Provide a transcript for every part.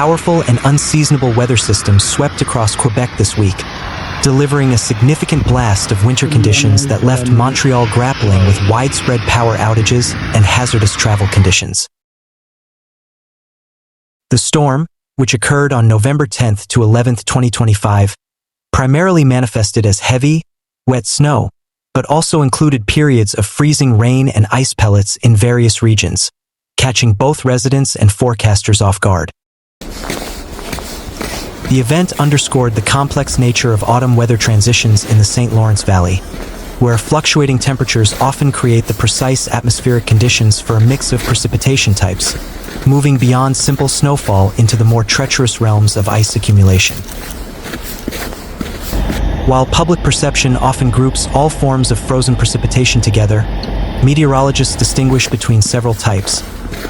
powerful and unseasonable weather system swept across Quebec this week, delivering a significant blast of winter conditions that left Montreal grappling with widespread power outages and hazardous travel conditions. The storm, which occurred on November 10th to 11th, 2025, primarily manifested as heavy, wet snow, but also included periods of freezing rain and ice pellets in various regions, catching both residents and forecasters off guard. The event underscored the complex nature of autumn weather transitions in the St. Lawrence Valley, where fluctuating temperatures often create the precise atmospheric conditions for a mix of precipitation types, moving beyond simple snowfall into the more treacherous realms of ice accumulation. While public perception often groups all forms of frozen precipitation together, meteorologists distinguish between several types,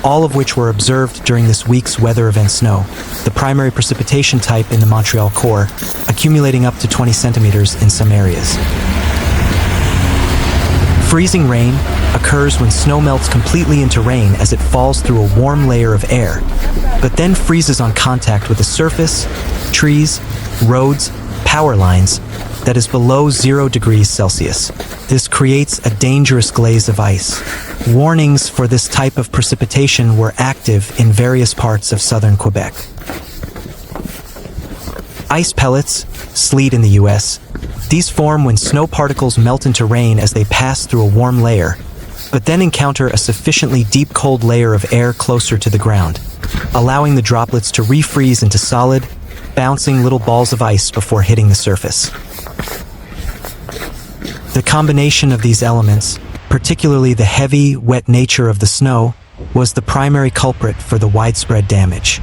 all of which were observed during this week's weather eventSnow, the primary precipitation type in the Montreal core, accumulating up to 20 centimeters in some areas. Freezing rain occurs when snow melts completely into rain as it falls through a warm layer of air, but then freezes on contact with a surface, trees, roads, power lines, that is below 0 degrees Celsius. This creates a dangerous glaze of ice. Warnings for this type of precipitation were active in various parts of southern Quebec. Ice pellets, sleet in the US, these form when snow particles melt into rain as they pass through a warm layer, but then encounter a sufficiently deep cold layer of air closer to the ground, allowing the droplets to refreeze into solid, bouncing little balls of ice before hitting the surface. The combination of these elements, particularly the heavy, wet nature of the snow, was the primary culprit for the widespread damage.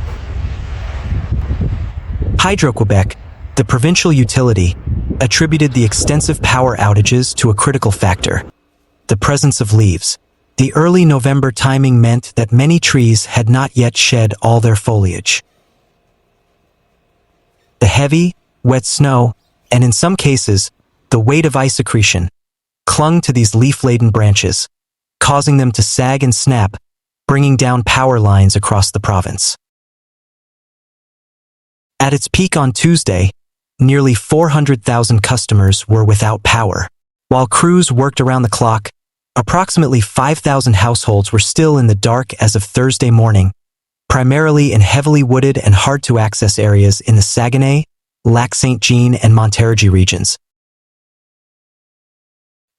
Hydro-Quebec, the provincial utility, attributed the extensive power outages to a critical factor: the presence of leaves. The early November timing meant that many trees had not yet shed all their foliage. The heavy, wet snow, and in some cases, the weight of ice accretion, clung to these leaf-laden branches, causing them to sag and snap, bringing down power lines across the province. At its peak on Tuesday, nearly 400,000 customers were without power. While crews worked around the clock, approximately 5,000 households were still in the dark as of Thursday morning, primarily in heavily wooded and hard-to-access areas in the Saguenay, Lac-Saint-Jean, and Montérégie regions.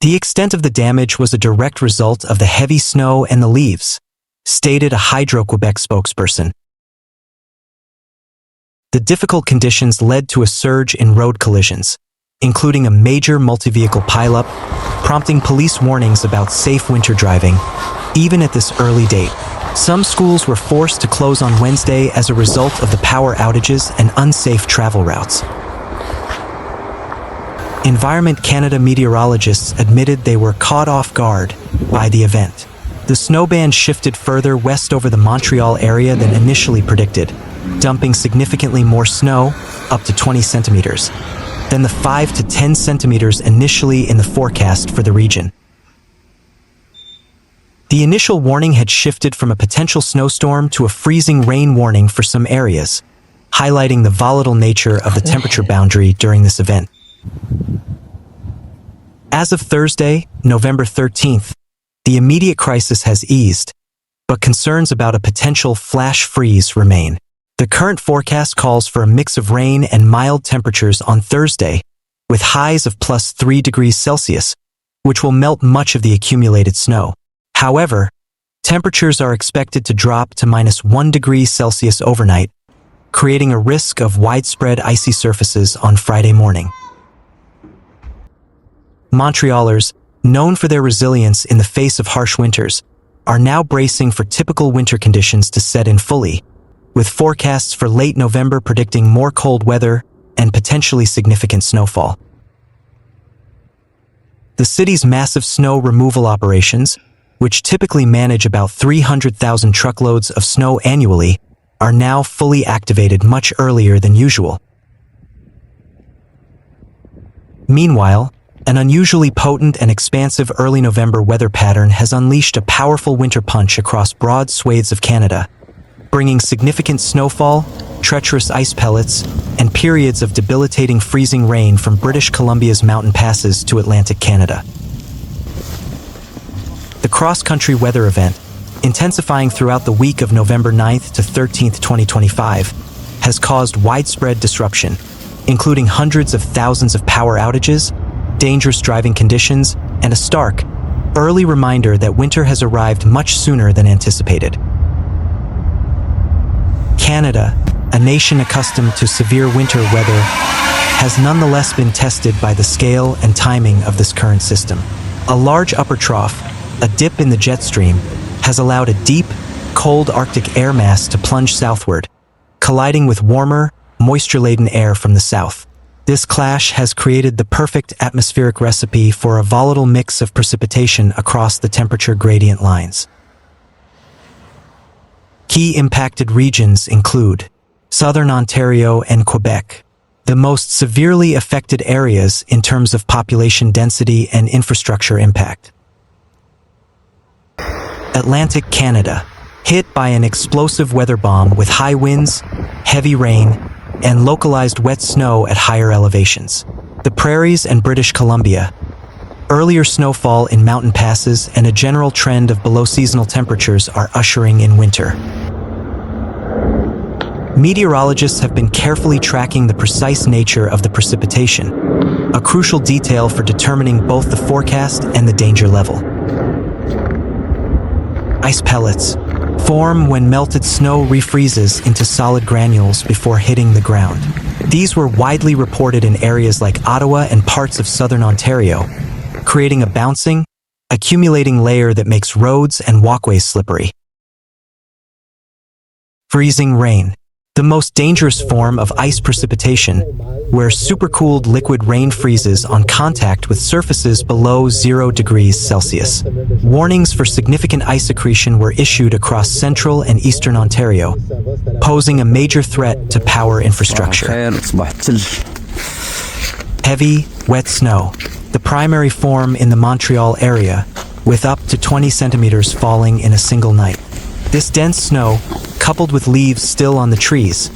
The extent of the damage was a direct result of the heavy snow and the leaves, stated a Hydro-Quebec spokesperson. The difficult conditions led to a surge in road collisions, including a major multi-vehicle pileup, prompting police warnings about safe winter driving, even at this early date. Some schools were forced to close on Wednesday as a result of the power outages and unsafe travel routes. Environment Canada meteorologists admitted they were caught off guard by the event. The snow band shifted further west over the Montreal area than initially predicted, dumping significantly more snow, up to 20 centimeters, than the 5 to 10 centimeters initially in the forecast for the region. The initial warning had shifted from a potential snowstorm to a freezing rain warning for some areas, highlighting the volatile nature of the temperature boundary during this event. As of Thursday, November 13th, the immediate crisis has eased, but concerns about a potential flash freeze remain. The current forecast calls for a mix of rain and mild temperatures on Thursday, with highs of +3 degrees Celsius, which will melt much of the accumulated snow. However, temperatures are expected to drop to -1 degree Celsius overnight, creating a risk of widespread icy surfaces on Friday morning. Montrealers, known for their resilience in the face of harsh winters, are now bracing for typical winter conditions to set in fully, with forecasts for late November predicting more cold weather and potentially significant snowfall. The city's massive snow removal operations, which typically manage about 300,000 truckloads of snow annually, are now fully activated much earlier than usual. Meanwhile, an unusually potent and expansive early November weather pattern has unleashed a powerful winter punch across broad swathes of Canada, bringing significant snowfall, treacherous ice pellets, and periods of debilitating freezing rain from British Columbia's mountain passes to Atlantic Canada. The cross-country weather event, intensifying throughout the week of November 9th to 13th, 2025, has caused widespread disruption, including hundreds of thousands of power outages, dangerous driving conditions, and a stark, early reminder that winter has arrived much sooner than anticipated. Canada, a nation accustomed to severe winter weather, has nonetheless been tested by the scale and timing of this current system. A large upper trough, a dip in the jet stream, has allowed a deep, cold Arctic air mass to plunge southward, colliding with warmer, moisture-laden air from the south. This clash has created the perfect atmospheric recipe for a volatile mix of precipitation across the temperature gradient lines. Key impacted regions include southern Ontario and Quebec, the most severely affected areas in terms of population density and infrastructure impact. Atlantic Canada, hit by an explosive weather bomb with high winds, heavy rain, and localized wet snow at higher elevations. The prairies and British Columbia, earlier snowfall in mountain passes and a general trend of below-seasonal temperatures are ushering in winter. Meteorologists have been carefully tracking the precise nature of the precipitation, a crucial detail for determining both the forecast and the danger level. Ice pellets form when melted snow refreezes into solid granules before hitting the ground. These were widely reported in areas like Ottawa and parts of southern Ontario, creating a bouncing, accumulating layer that makes roads and walkways slippery. Freezing rain, the most dangerous form of ice precipitation, where supercooled liquid rain freezes on contact with surfaces below 0 degrees Celsius. Warnings for significant ice accretion were issued across central and eastern Ontario, posing a major threat to power infrastructure. Heavy, wet snow, the primary form in the Montreal area, with up to 20 centimeters falling in a single night. This dense snow, coupled with leaves still on the trees,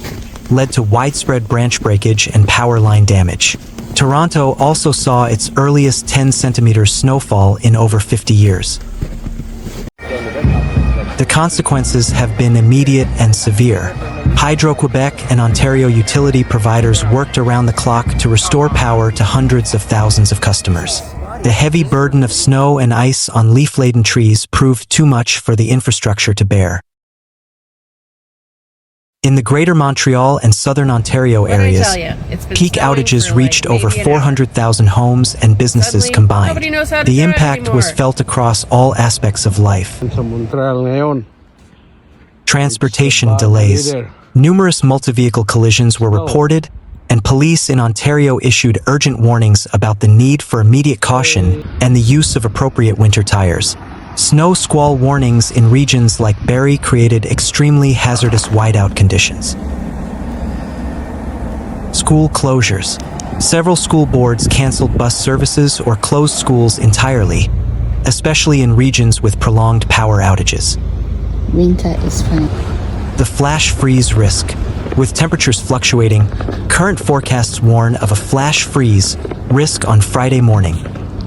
led to widespread branch breakage and power line damage. Toronto also saw its earliest 10-centimeter snowfall in over 50 years. The consequences have been immediate and severe. Hydro-Quebec and Ontario utility providers worked around the clock to restore power to hundreds of thousands of customers. The heavy burden of snow and ice on leaf-laden trees proved too much for the infrastructure to bear. In the Greater Montreal and Southern Ontario areas, peak outages reached over 400,000 homes and businesses combined. The impact was felt across all aspects of life. Transportation delays. Numerous multi-vehicle collisions were reported, and police in Ontario issued urgent warnings about the need for immediate caution and the use of appropriate winter tires. Snow squall warnings in regions like Barrie created extremely hazardous whiteout conditions. School closures. Several school boards canceled bus services or closed schools entirely, especially in regions with prolonged power outages. Winter is fine. The flash freeze risk. With temperatures fluctuating, current forecasts warn of a flash freeze risk on Friday morning,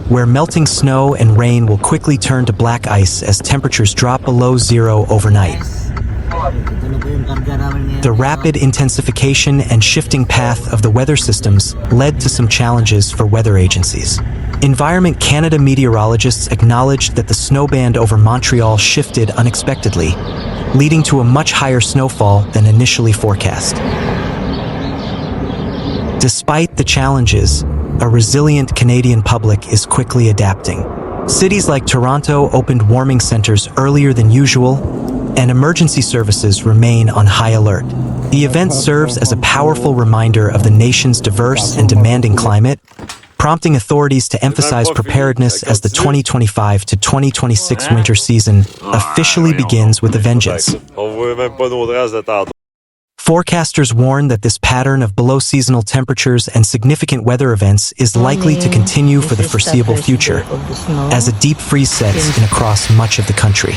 where melting snow and rain will quickly turn to black ice as temperatures drop below 0 overnight. The rapid intensification and shifting path of the weather systems led to some challenges for weather agencies. Environment Canada meteorologists acknowledged that the snowband over Montreal shifted unexpectedly, leading to a much higher snowfall than initially forecast. Despite the challenges, a resilient Canadian public is quickly adapting. Cities like Toronto opened warming centers earlier than usual, and emergency services remain on high alert. The event serves as a powerful reminder of the nation's diverse and demanding climate, prompting authorities to emphasize preparedness as the 2025 to 2026 winter season officially begins with a vengeance. Forecasters warn that this pattern of below-seasonal temperatures and significant weather events is likely to continue for the foreseeable future, as a deep freeze sets in across much of the country.